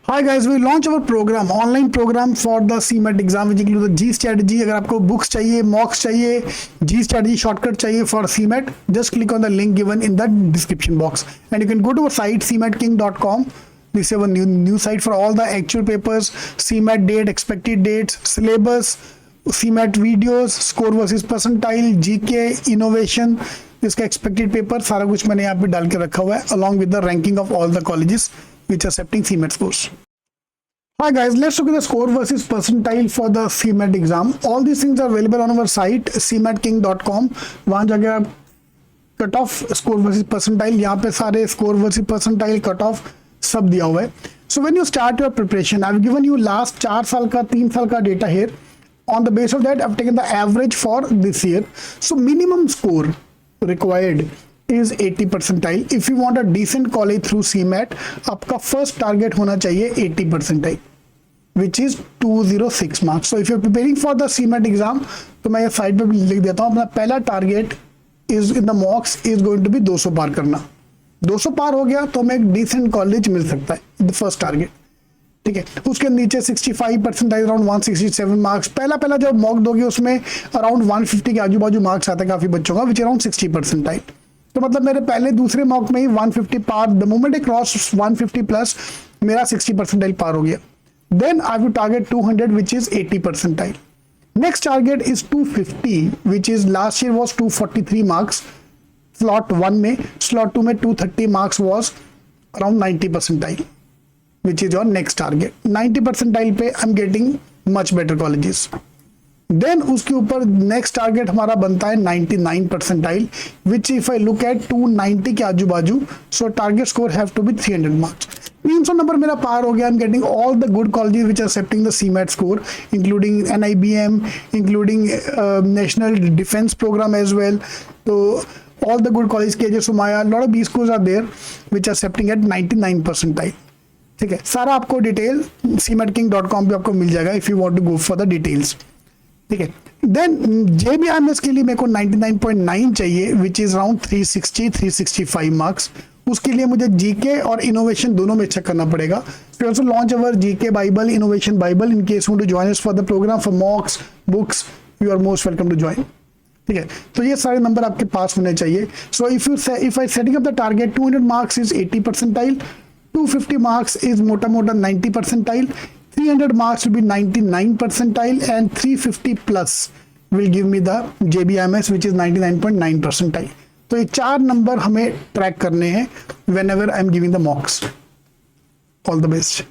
Hi guys, we launch our program, online program for the CMAT exam which includes the G strategy. अगर आपको books चाहिए, mocks चाहिए, G strategy shortcut चाहिए for CMAT, just click on the link given in the description box, and you can go to our site cmatking.com. This is our new site for all the actual papers, CMAT date, expected dates, syllabus, CMAT videos, score versus percentile, GK, innovation, इसका expected paper सारा कुछ मैंने यहाँ पे डाल के रखा हुआ है along with the ranking of all the colleges which are accepting CMAT scores. Hi guys, let's look at the score versus percentile for the CMAT exam. All these things are available on our site cmatking.com. वहाँ जाके आप cut off score versus percentile, यहाँ पे सारे score versus percentile cut off सब दिया हुआ है. So when you start your preparation, I have given you last 4 साल का 3 साल का data here. On the basis of that, I've taken the average for this year. So minimum score required is 80 percentile. If you want a decent college through CMAT, आपका first target होना चाहिए 80 percentile, which is 206 marks. So if you're preparing for the CMAT exam, तो मैं ये side पे भी लिख देता हूँ, अपना पहला target is in the mocks is going to be 200 पार करना. 200 पार हो गया तो हमें एक decent college मिल सकता है, the first target. ठीक है, उसके नीचे 65 परसेंटाइल अराउंड 167 मार्क्स. पहला जब मॉक दोगे उसमें अराउंड 150 के आजू बाजू मार्क्स आते हैं काफी बच्चों का, विच अराउंड 60 परसेंटाइल. तो मतलब मेरे पहले दूसरे मॉक में ही 150 पार, the moment I cross 150 plus मेरा 60 परसेंटाइल पार हो गया. Then I will target 200 which is 80 percentile. Next target is 250 which is last year was 243 marks slot 1 में. स्लॉट 2 में 230 marks was around 90 percentile, which is your next target. 90 percentile पे I'm getting much better colleges. Then उसके ऊपर next target हमारा बनता है 99 percentile, which if I look at 290 के आजू बाजू, so target score have to be 300 marks. 300 number मेरा पार हो गया. I'm getting all the good colleges which are accepting the CMAT score, including NIBM, including National Defense Program as well. So all the good colleges, KJ Somaiya, a lot of B schools are there which are accepting at 99 percentile. ठीक है, सारा आपको detail cmatking.com पे आपको मिल जाएगा if you want to go for the details. ठीक है, देन JBIMS के लिए मेरे को 99.9 चाहिए विच इज अराउंड 365 मार्क्स. उसके लिए मुझे जीके और इनोवेशन दोनों में चेक करना पड़ेगा. We also launch our GK bible, innovation bible. In case you want to join us for the programme for mocks books, you are most welcome to join. ठीक है, तो ये सारे नंबर आपके पास होने चाहिए. So if I setting up the target 200 marks is 80 percentile, 250 marks is mota 90 percentile, 300 marks will be 99 percentile, and 350 plus will give me the JBIMS which is 99.9 percentile. तो ये 4 नंबर हमें ट्रैक करने हैं whenever I am giving the mocks. All the best.